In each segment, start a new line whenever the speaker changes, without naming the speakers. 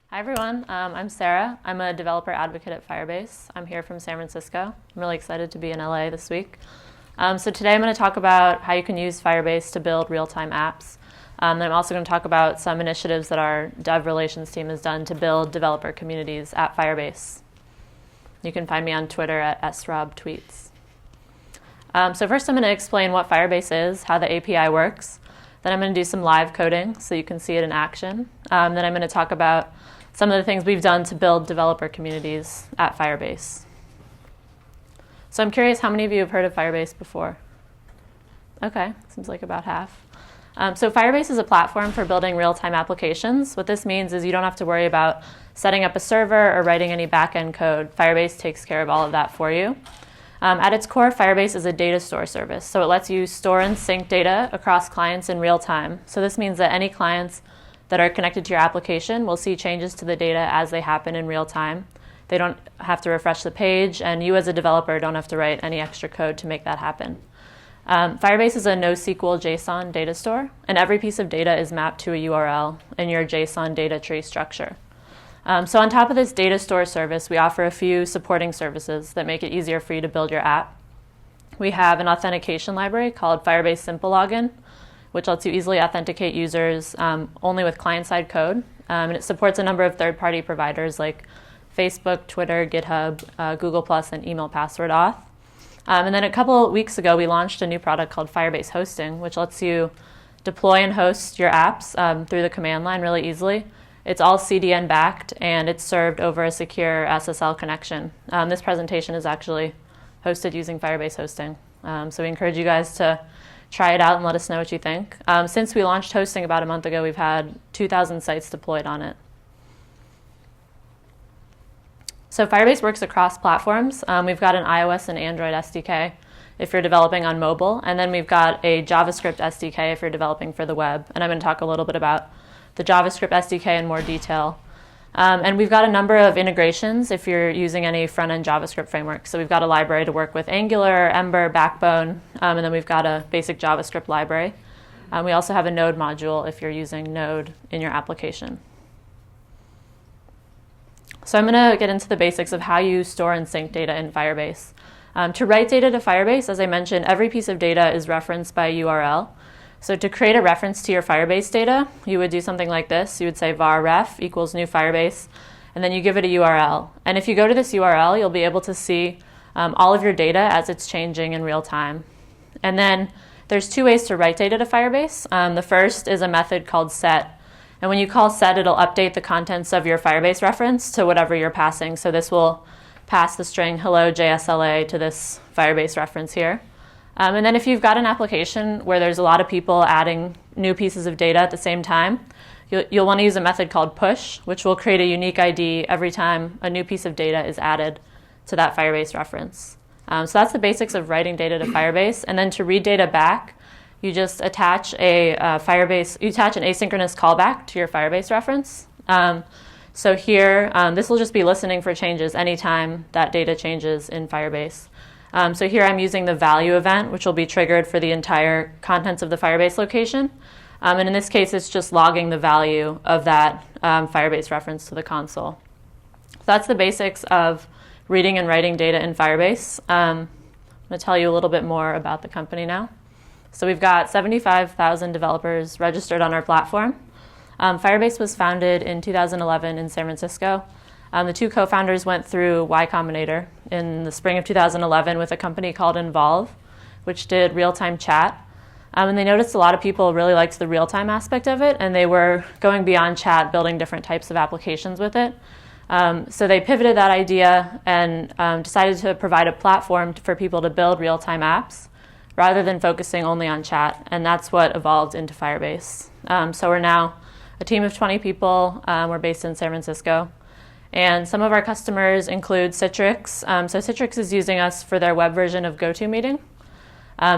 Hi everyone, I'm Sarah. I'm a developer advocate at Firebase. I'm here from San Francisco. I'm really excited to be in LA this week. So today I'm going to talk about how you can use Firebase to build real-time apps. And I'm also going to talk about some initiatives that our dev relations team has done to build developer communities at Firebase. You can find me on Twitter at srobtweets. So first I'm going to explain what Firebase is, how the API works. Then I'm going to do some live coding so you can see it in action. Then I'm going to talk about some of the things we've done to build developer communities at Firebase. So I'm curious, how many of you have heard of Firebase before? Okay, seems like about half. So Firebase is a platform for building real-time applications. What this means is you don't have to worry about setting up a server or writing any backend code. Firebase takes care of all of that for you. At its core, Firebase is a data store service. So it lets you store and sync data across clients in real time. So this means that any clients that are connected to your application will see changes to the data as they happen in real time. They don't have to refresh the page, and you as a developer don't have to write any extra code to make that happen. Firebase is a NoSQL JSON data store, and every piece of data is mapped to a URL in your JSON data tree structure. So on top of this data store service, we offer a few supporting services that make it easier for you to build your app. We have an authentication library called Firebase Simple Login, which lets you easily authenticate users only with client-side code. And it supports a number of third-party providers like Facebook, Twitter, GitHub, Google+, and email password auth. And then a couple weeks ago, we launched a new product called Firebase Hosting, which lets you deploy and host your apps through the command line really easily. It's all CDN backed, and it's served over a secure SSL connection. This presentation is actually hosted using Firebase Hosting. So we encourage you guys to try it out and let us know what you think. Since we launched hosting about a month ago, we've had 2,000 sites deployed on it. So Firebase works across platforms. We've got an iOS and Android SDK if you're developing on mobile, and then we've got a JavaScript SDK if you're developing for the web. And I'm going to talk a little bit about the JavaScript SDK in more detail. And we've got a number of integrations if you're using any front-end JavaScript framework. So we've got a library to work with Angular, Ember, Backbone, and then we've got a basic JavaScript library. We also have a Node module if you're using Node in your application. So I'm going to get into the basics of how you store and sync data in Firebase. To write data to Firebase, as I mentioned, every piece of data is referenced by URL. So to create a reference to your Firebase data, you would do something like this. You would say var ref equals new Firebase, and then you give it a URL. And if you go to this URL, you'll be able to see all of your data as it's changing in real time. And then there's two ways to write data to Firebase. The first is a method called set. And when you call set, it'll update the contents of your Firebase reference to whatever you're passing. So this will pass the string hello JSLA to this Firebase reference here. And then if you've got an application where there's a lot of people adding new pieces of data at the same time, you'll want to use a method called push, which will create a unique ID every time a new piece of data is added to that Firebase reference. So that's the basics of writing data to Firebase. And then to read data back, you just attach you attach an asynchronous callback to your Firebase reference. So here, this will just be listening for changes anytime that data changes in Firebase. So here I'm using the value event, which will be triggered for the entire contents of the Firebase location. And in this case, it's just logging the value of that Firebase reference to the console. So that's the basics of reading and writing data in Firebase. I'm going to tell you a little bit more about the company now. So we've got 75,000 developers registered on our platform. Firebase was founded in 2011 in San Francisco. The two co-founders went through Y Combinator in the spring of 2011 with a company called Involve, which did real-time chat. And they noticed a lot of people really liked the real-time aspect of it, and they were going beyond chat, building different types of applications with it. So they pivoted that idea and decided to provide a platform for people to build real-time apps rather than focusing only on chat, and that's what evolved into Firebase. So we're now a team of 20 people. We're based in San Francisco. And some of our customers include Citrix. So Citrix is using us for their web version of GoToMeeting.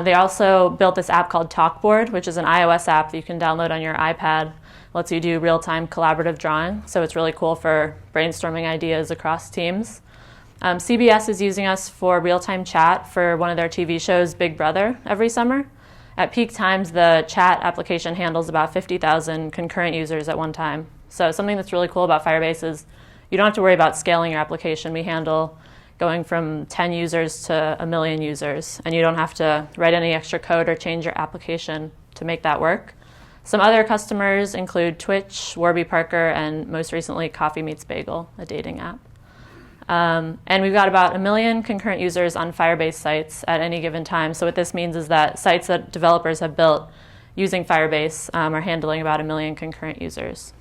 They also built this app called Talkboard, which is an iOS app that you can download on your iPad. It lets you do real-time collaborative drawing. So it's really cool for brainstorming ideas across teams. CBS is using us for real-time chat for one of their TV shows, Big Brother, every summer. At peak times, the chat application handles about 50,000 concurrent users at one time. So something that's really cool about Firebase is you don't have to worry about scaling your application. We handle going from 10 users to 1 million users, and you don't have to write any extra code or change your application to make that work. Some other customers include Twitch, Warby Parker, and most recently Coffee Meets Bagel, a dating app. And we've got about 1 million concurrent users on Firebase sites at any given time. So what this means is that sites that developers have built using Firebase are handling about 1 million concurrent users.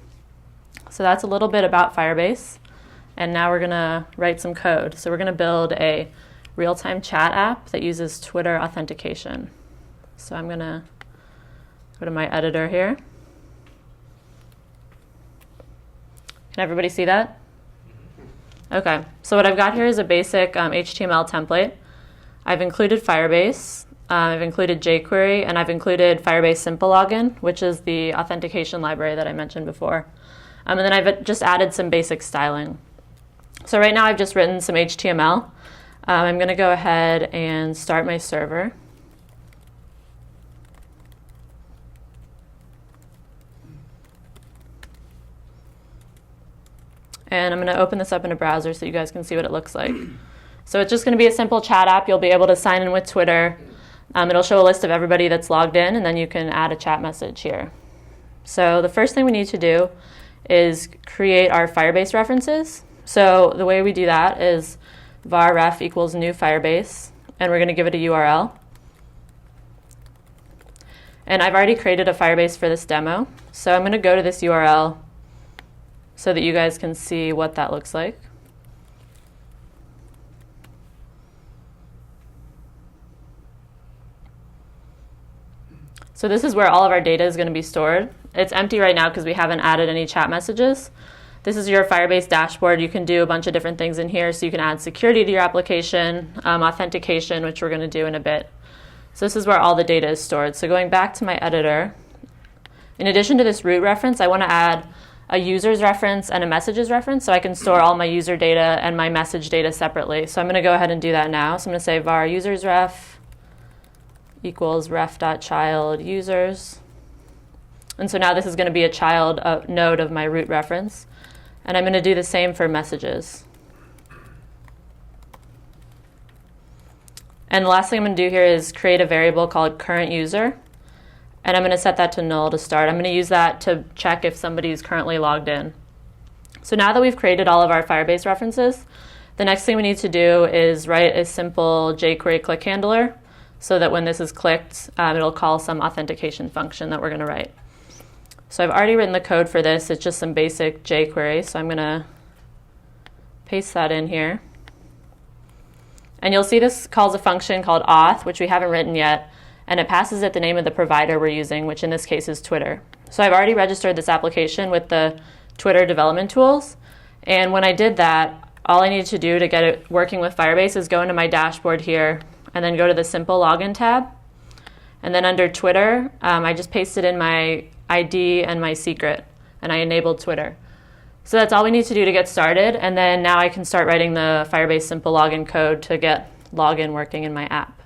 So that's a little bit about Firebase. And now we're going to write some code. So we're going to build a real-time chat app that uses Twitter authentication. So I'm going to go to my editor here. Can everybody see that? Okay, so what I've got here is a basic HTML template. I've included Firebase, I've included jQuery, and I've included Firebase Simple Login, which is the authentication library that I mentioned before. And then I've just added some basic styling. So right now I've just written some HTML. I'm going to go ahead and start my server. And I'm going to open this up in a browser so you guys can see what it looks like. So it's just going to be a simple chat app. You'll be able to sign in with Twitter. It'll show a list of everybody that's logged in, and then you can add a chat message here. So the first thing we need to do is create our Firebase references. So the way we do that is var ref equals new Firebase, and we're going to give it a URL. And I've already created a Firebase for this demo. So I'm going to go to this URL so that you guys can see what that looks like. So this is where all of our data is going to be stored. It's empty right now because we haven't added any chat messages. This is your Firebase dashboard. You can do a bunch of different things in here. So you can add security to your application, authentication, which we're going to do in a bit. So this is where all the data is stored. So going back to my editor, in addition to this root reference, I want to add a user's reference and a messages reference so I can store all my user data and my message data separately. So I'm going to go ahead and do that now. So I'm going to say var users ref equals ref.child users. And so now this is going to be a child node of my root reference. And I'm going to do the same for messages. And the last thing I'm going to do here is create a variable called current user. And I'm going to set that to null to start. I'm going to use that to check if somebody is currently logged in. So now that we've created all of our Firebase references, the next thing we need to do is write a simple jQuery click handler so that when this is clicked, it'll call some authentication function that we're going to write. So I've already written the code for this. It's just some basic jQuery. So I'm going to paste that in here. And you'll see this calls a function called auth, which we haven't written yet. And it passes it the name of the provider we're using, which in this case is Twitter. So I've already registered this application with the Twitter development tools. And when I did that, all I needed to do to get it working with Firebase is go into my dashboard here and then go to the Simple Login tab. And then under Twitter, I just pasted in my ID and my secret, and I enabled Twitter. So that's all we need to do to get started. And then now I can start writing the Firebase Simple Login code to get login working in my app.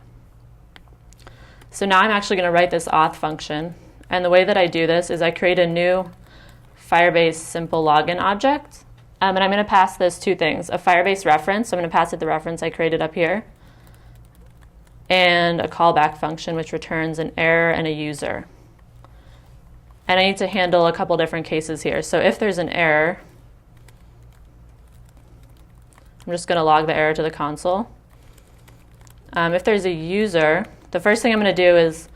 So now I'm actually going to write this auth function. And the way that I do this is I create a new Firebase Simple Login object. And I'm going to pass this two things, a Firebase reference, so I'm going to pass it the reference I created up here, and a callback function which returns an error and a user. And I need to handle a couple different cases here. So if there's an error, I'm just going to log the error to the console. If there's a user, the first thing I'm going to do is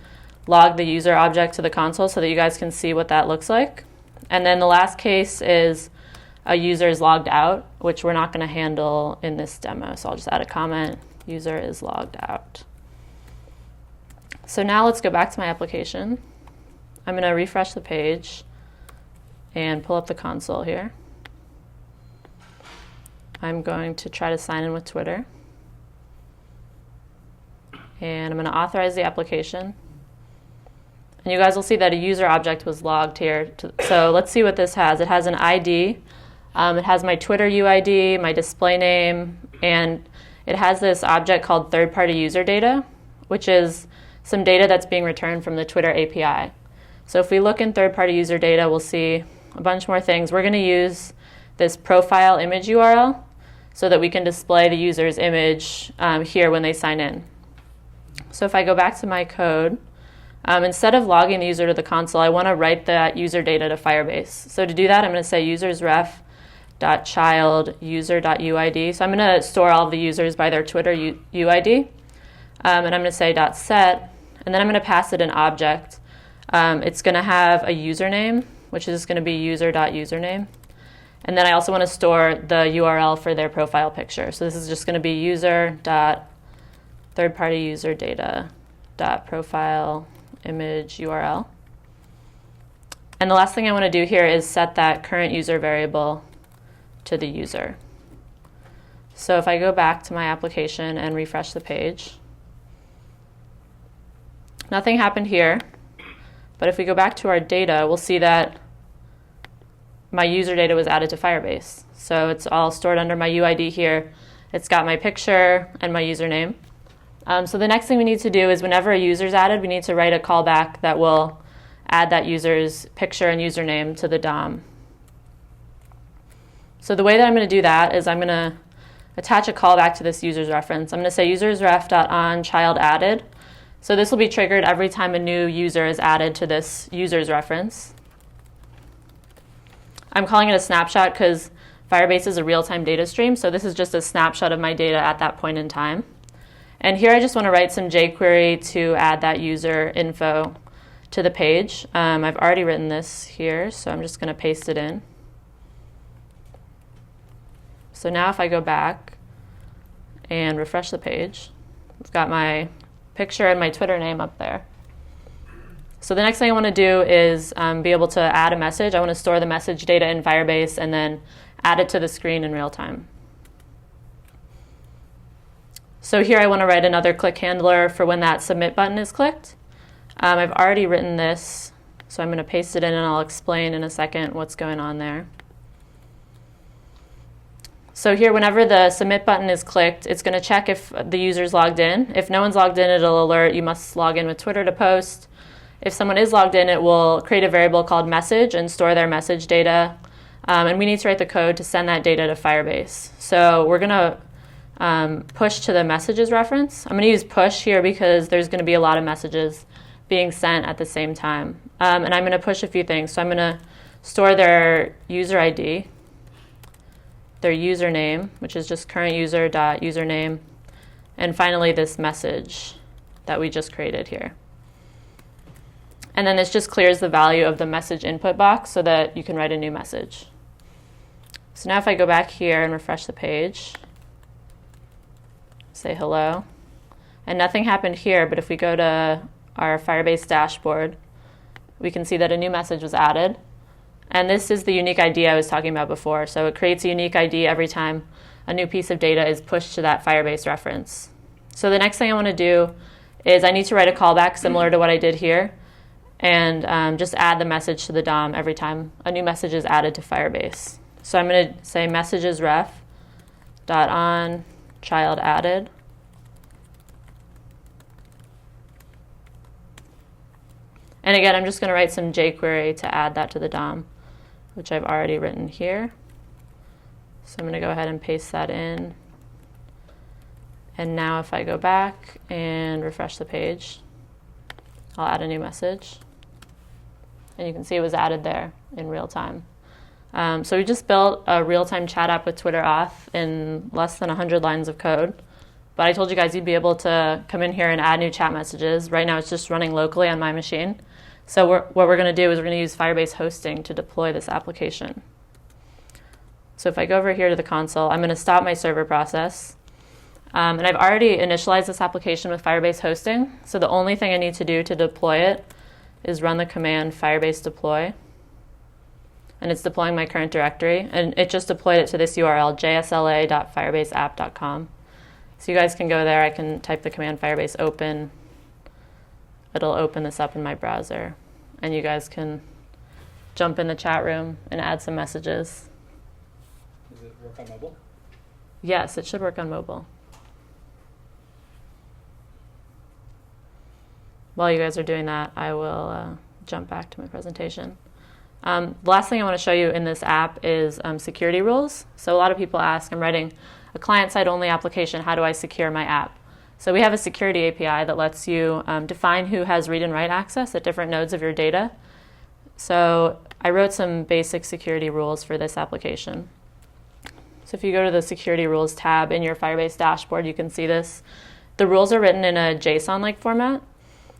log the user object to the console so that you guys can see what that looks like. And then the last case is a user is logged out, which we're not going to handle in this demo. So I'll just add a comment, user is logged out. So now let's go back to my application. I'm going to refresh the page and pull up the console here. I'm going to try to sign in with Twitter. And I'm going to authorize the application. And you guys will see that a user object was logged here. So let's see what this has. It has an ID. It has my Twitter UID, my display name, and it has this object called third-party user data, which is some data that's being returned from the Twitter API. So if we look in third-party user data, we'll see a bunch more things. We're going to use this profile image URL so that we can display the user's image here when they sign in. So if I go back to my code, instead of logging the user to the console, I want to write that user data to Firebase. So to do that, I'm going to say usersref.child_user.uid. So I'm going to store all of the users by their Twitter UID. And I'm going to say .set, and then I'm going to pass it an object. It's going to have a username, which is going to be user.username. And then I also want to store the URL for their profile picture. So this is just going to be user.thirdpartyuserdata.profile image URL. And the last thing I want to do here is set that current user variable to the user. So if I go back to my application and refresh the page, nothing happened here. But if we go back to our data, we'll see that my user data was added to Firebase. So it's all stored under my UID here. It's got my picture and my username. So the next thing we need to do is whenever a user is added, we need to write a callback that will add that user's picture and username to the DOM. So the way that I'm going to do that is I'm going to attach a callback to this user's reference. I'm going to say usersref.onChildAdded. So this will be triggered every time a new user is added to this user's reference. I'm calling it a snapshot because Firebase is a real-time data stream, so this is just a snapshot of my data at that point in time. And here I just want to write some jQuery to add that user info to the page. I've already written this here, so I'm just going to paste it in. So now if I go back and refresh the page, it's got my picture and my Twitter name up there. So the next thing I want to do is be able to add a message. I want to store the message data in Firebase and then add it to the screen in real time. So here I want to write another click handler for when that submit button is clicked. I've already written this, so I'm going to paste it in and I'll explain in a second what's going on there. So here, whenever the submit button is clicked, it's going to check if the user's logged in. If no one's logged in, it'll alert you must log in with Twitter to post. If someone is logged in, it will create a variable called message and store their message data. And we need to write the code to send that data to Firebase. So we're going to push to the messages reference. I'm going to use push here because there's going to be a lot of messages being sent at the same time. And I'm going to push a few things. So I'm going to store their user ID, their username, which is just current user.username, and finally this message that we just created here. And then this just clears the value of the message input box so that you can write a new message. So now if I go back here and refresh the page, say hello, and nothing happened here, but if we go to our Firebase dashboard, we can see that a new message was added. And this is the unique ID I was talking about before. So it creates a unique ID every time a new piece of data is pushed to that Firebase reference. So the next thing I want to do is I need to write a callback similar to what I did here and just add the message to the DOM every time a new message is added to Firebase. So I'm going to say messagesref.onChildAdded. And again, I'm just going to write some jQuery to add that to the DOM, which I've already written here. So I'm going to go ahead and paste that in. And now if I go back and refresh the page, I'll add a new message. And you can see it was added there in real time. So we just built a real-time chat app with Twitter auth in less than 100 lines of code. But I told you guys you'd be able to come in here and add new chat messages. Right now it's just running locally on my machine. So what we're going to do is we're going to use Firebase Hosting to deploy this application. So if I go over here to the console, I'm going to stop my server process. And I've already initialized this application with Firebase Hosting. So the only thing I need to do to deploy it is run the command Firebase deploy. And it's deploying my current directory. And it just deployed it to this URL, JSLA.firebaseapp.com. So you guys can go there. I can type the command Firebase open. It'll open this up in my browser. And you guys can jump in the chat room and add some messages.
Does it work on mobile?
Yes, it should work on mobile. While you guys are doing that, I will jump back to my presentation. The last thing I want to show you in this app is security rules. So a lot of people ask, I'm writing a client-side only application, how do I secure my app? So we have a security API that lets you define who has read and write access at different nodes of your data. So I wrote some basic security rules for this application. So if you go to the security rules tab in your Firebase dashboard, you can see this. The rules are written in a JSON-like format.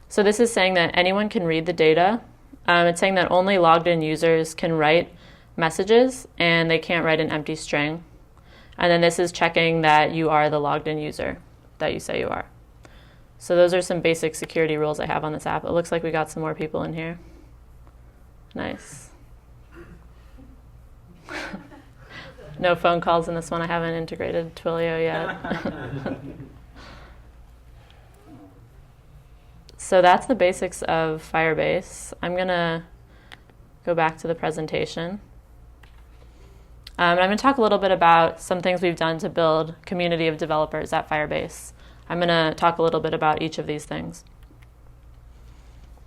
So this is saying that anyone can read the data. It's saying that only logged in users can write messages and they can't write an empty string. And then this is checking that you are the logged in user that you say you are. So those are some basic security rules I have on this app. It looks like we got some more people in here. Nice. No phone calls in this one. I haven't integrated Twilio yet. So that's the basics of Firebase. I'm going to go back to the presentation. I'm going to talk a little bit about some things we've done to build community of developers at Firebase. I'm going to talk a little bit about each of these things.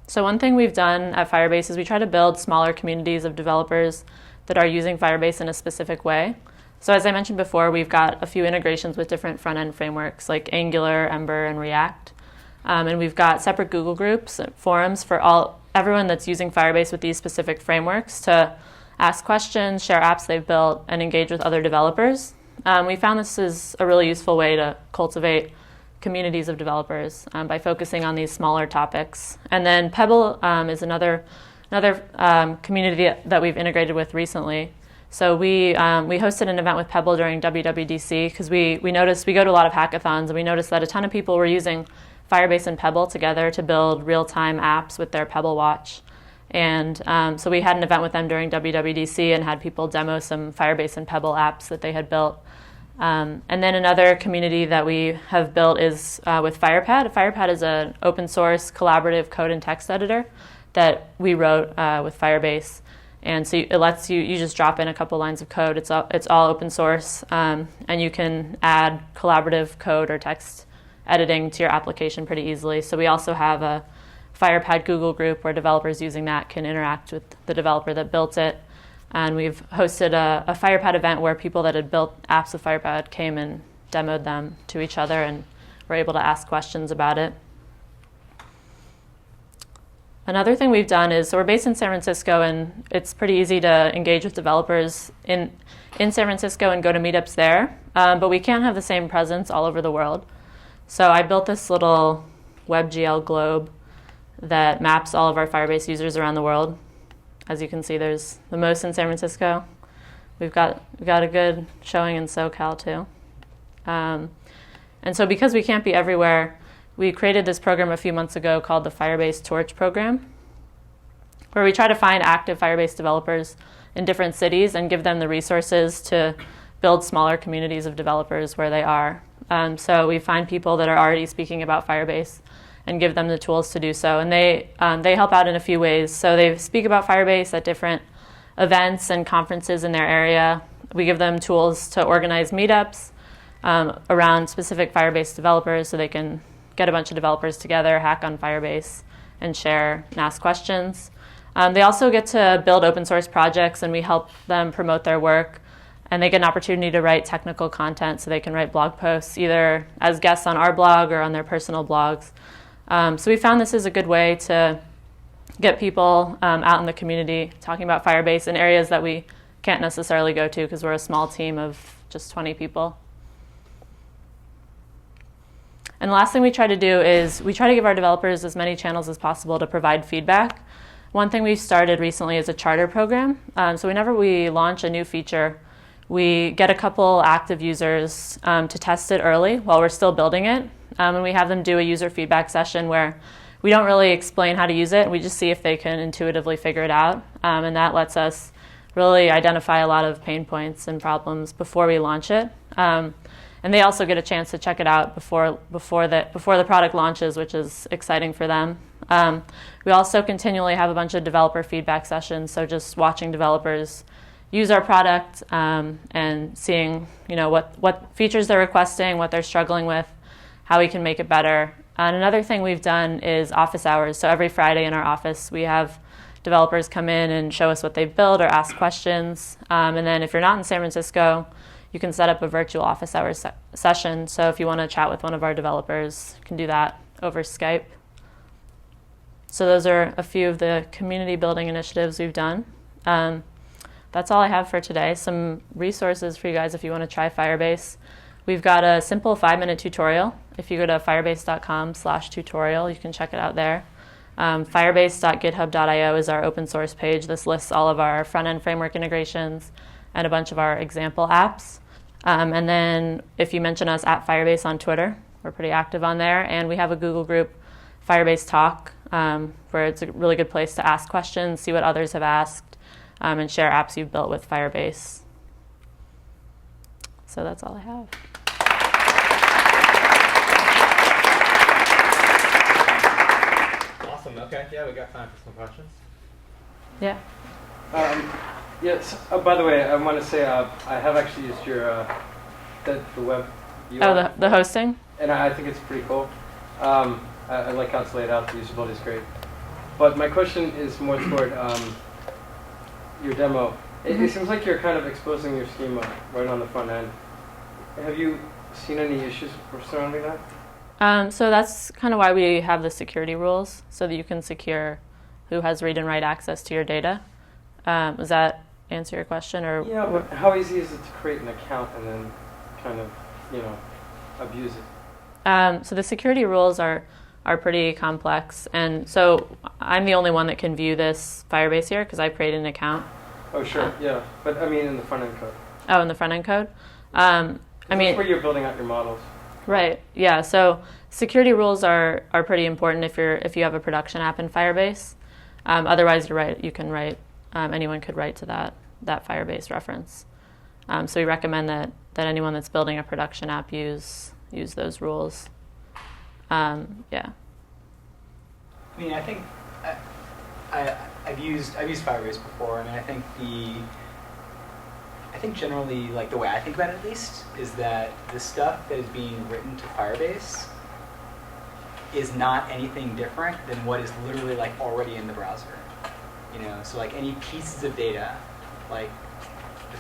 So one thing we've done at Firebase is we try to build smaller communities of developers that are using Firebase in a specific way. So as I mentioned before, we've got a few integrations with different front-end frameworks like Angular, Ember, and React. And we've got separate Google groups, forums for everyone that's using Firebase with these specific frameworks to ask questions, share apps they've built, and engage with other developers. We found this is a really useful way to cultivate communities of developers by focusing on these smaller topics. And then Pebble is another community that we've integrated with recently. So we hosted an event with Pebble during WWDC because we noticed, we go to a lot of hackathons, and we noticed that a ton of people were using Firebase and Pebble together to build real-time apps with their Pebble Watch. And so we had an event with them during WWDC and had people demo some Firebase and Pebble apps that they had built. And then another community that we have built is with Firepad. Firepad is an open source collaborative code and text editor that we wrote with Firebase. And so it lets you just drop in a couple lines of code. It's all open source, and you can add collaborative code or text editing to your application pretty easily. So we also have a Firepad Google group where developers using that can interact with the developer that built it. And we've hosted a Firepad event where people that had built apps with Firepad came and demoed them to each other and were able to ask questions about it. Another thing we've done is, so we're based in San Francisco, and it's pretty easy to engage with developers in San Francisco and go to meetups there, but we can't have the same presence all over the world. So I built this little WebGL globe that maps all of our Firebase users around the world. As you can see, there's the most in San Francisco. We've got a good showing in SoCal too. And so because we can't be everywhere, we created this program a few months ago called the Firebase Torch program, where we try to find active Firebase developers in different cities and give them the resources to build smaller communities of developers where they are. So we find people that are already speaking about Firebase and give them the tools to do so. And they help out in a few ways. So they speak about Firebase at different events and conferences in their area. We give them tools to organize meetups around specific Firebase developers so they can get a bunch of developers together, hack on Firebase, and share and ask questions. They also get to build open source projects, and we help them promote their work. And they get an opportunity to write technical content, so they can write blog posts either as guests on our blog or on their personal blogs. So we found this is a good way to get people out in the community talking about Firebase in areas that we can't necessarily go to because we're a small team of just 20 people. And the last thing we try to do is we try to give our developers as many channels as possible to provide feedback. One thing we've started recently is a charter program. So whenever we launch a new feature, we get a couple active users to test it early while we're still building it. And we have them do a user feedback session where we don't really explain how to use it. We just see if they can intuitively figure it out. And that lets us really identify a lot of pain points and problems before we launch it. And they also get a chance to check it out before the product launches, which is exciting for them. We also continually have a bunch of developer feedback sessions, so just watching developers use our product and seeing what features they're requesting, what they're struggling with, how we can make it better. And another thing we've done is office hours. So every Friday in our office we have developers come in and show us what they've built or ask questions. And then if you're not in San Francisco, you can set up a virtual office hours session. So if you want to chat with one of our developers, you can do that over Skype. So those are a few of the community building initiatives we've done. That's all I have for today. Some resources for you guys if you want to try Firebase. We've got a simple 5-minute tutorial. If you go to firebase.com/tutorial, you can check it out there. Firebase.github.io is our open source page. This lists all of our front-end framework integrations and a bunch of our example apps. And then if you mention us at Firebase on Twitter, we're pretty active on there. And we have a Google group, Firebase Talk, where it's a really good place to ask questions, see what others have asked, and share apps you've built with Firebase. So that's all I have.
Awesome. Okay. Yeah, we got time for some questions.
Yeah.
Yes. By the way, I want to say I have actually used your the web UI.
Oh, the hosting?
And I think it's pretty cool. I like how it's laid out. The usability is great. But my question is more toward your demo. It seems like you're kind of exposing your schema right on the front end. Have you seen any issues surrounding that?
So that's kind of why we have the security rules, so that you can secure who has read and write access to your data. Does that answer your question? Or
yeah, but how easy is it to create an account and then kind of, abuse it?
So the security rules are pretty complex, and so I'm the only one that can view this Firebase here because I created an account.
Oh, sure, yeah. But I mean in the front-end code.
Oh, in the front-end code?
That's where you're building out your models.
Right, yeah. So security rules are pretty important if you have a production app in Firebase. Otherwise, you can write, anyone could write to that Firebase reference. So we recommend that anyone that's building a production app use those rules. Yeah.
I mean, I think I've used Firebase before, and I think generally, like the way I think about it at least, is that the stuff that is being written to Firebase is not anything different than what is literally like already in the browser. So like any pieces of data, like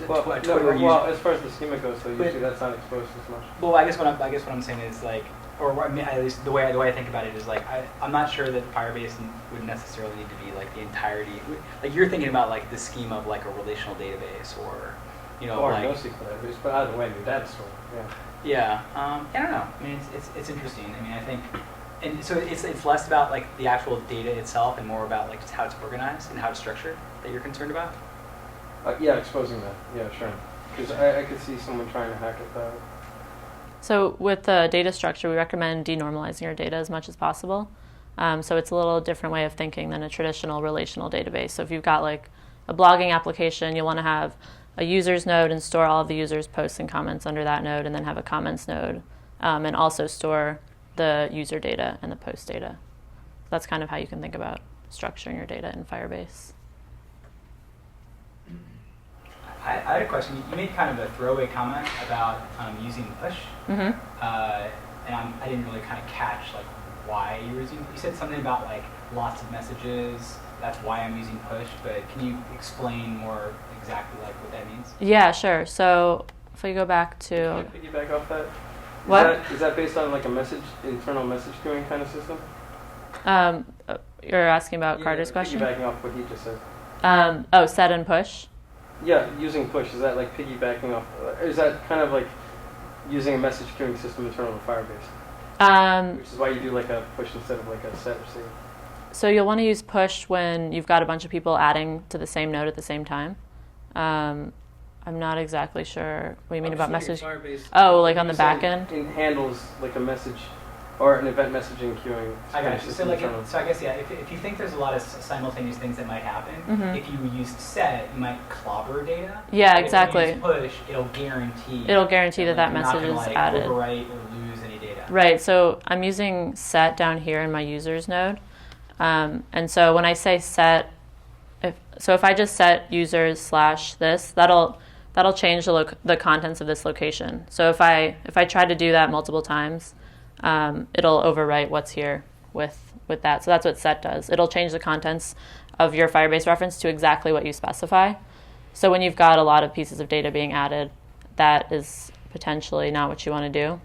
Well, as far as the schema goes, so usually that's not exposed as much.
Well, I guess what I'm saying is like, or I mean, at least the way I think about it is like I'm not sure that Firebase would necessarily need to be like the entirety. Like you're thinking about like the scheme of like a relational database or
or
like
NoSQL database, but either way, the data store.
Yeah. I don't know. I mean, it's interesting. I mean, I think, and so it's less about like the actual data itself and more about like just how it's organized and how it's structured that you're concerned about.
Yeah, exposing that. Yeah, sure. Because I could see someone trying to hack it that way.
So with the data structure, we recommend denormalizing your data as much as possible. So it's a little different way of thinking than a traditional relational database. So if you've got like a blogging application, you'll want to have a users node and store all of the users' posts and comments under that node, and then have a comments node, and also store the user data and the post data. That's kind of how you can think about structuring your data in Firebase.
I had a question. You made kind of a throwaway comment about using push,
Mm-hmm.
and I didn't really kind of catch like why you were using. You said something about like lots of messages. That's why I'm using push. But can you explain more exactly like what that means?
Yeah, sure. So if we go back to
Can you piggyback off that?
what
Is that based on like a internal message queuing kind of system?
You're asking about Carter's question.
Piggybacking off what he just said.
Set and push.
Yeah, using push, is that like piggybacking off, is that kind of like using a message queuing system internal to Firebase? Which is why you do like a push instead of like a set or save.
So you'll want to use push when you've got a bunch of people adding to the same node at the same time. I'm not exactly sure what you mean about message. Oh, like on the back end?
It handles like a message or an event messaging queuing.
I got you. So I guess yeah. If you think there's a lot of simultaneous things that might happen,
Mm-hmm.
if you use set, you might clobber data.
Yeah,
But
exactly.
If you use push, it'll guarantee.
that
you're
message
not gonna,
is
like,
added.
Overwrite or lose any data.
Right. So I'm using set down here in my users node, and so when I say set, if I just set users / this, that'll change the contents of this location. So if I try to do that multiple times, it'll overwrite what's here with with that. So that's what set does. It'll change the contents of your Firebase reference to exactly what you specify. So when you've got a lot of pieces of data being added, that is potentially not what you want to do.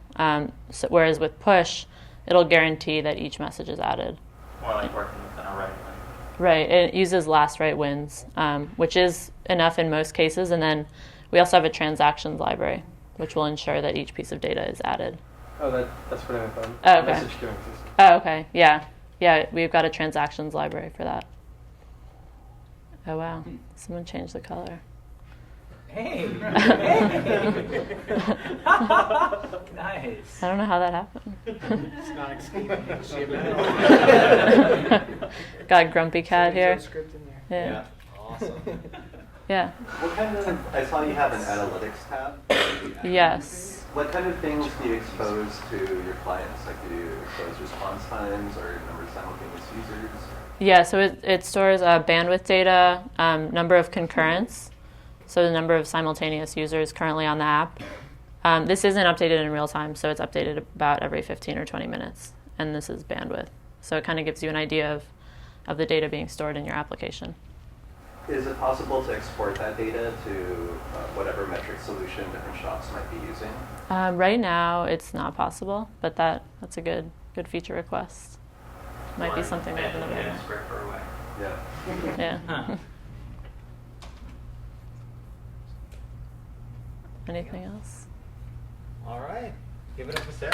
Whereas with push, it'll guarantee that each message is added.
More like working with an array.
Right. It uses last write wins, which is enough in most cases. And then we also have a transactions library, which will ensure that each piece of data is added.
Oh, that's what I meant.
Oh, okay.
Message queuing system.
Oh, okay. Yeah. Yeah, we've got a transactions library for that. Oh, wow. Someone changed the color.
Hey. Nice.
I don't know how that happened.
It's not explaining.
Got Grumpy Cat here.
JavaScript in there.
Yeah.
Awesome.
Yeah.
What kind of, I saw you have an analytics tab.
Yes.
What kind of things do you expose to your clients? Like, do you expose response times or number of simultaneous users?
Yeah, so it stores bandwidth data, number of concurrents, so the number of simultaneous users currently on the app. This isn't updated in real time, so it's updated about every 15 or 20 minutes, and this is bandwidth. So it kind of gives you an idea of the data being stored in your application.
Is it possible to export that data to whatever metric solution different shops might be using?
Right now, it's not possible, but that's a good feature request. Might be something that
Yeah,
innovative.
script for away.
Yeah.
Yeah.
Huh.
Anything else?
All right. Give it up for Sarah.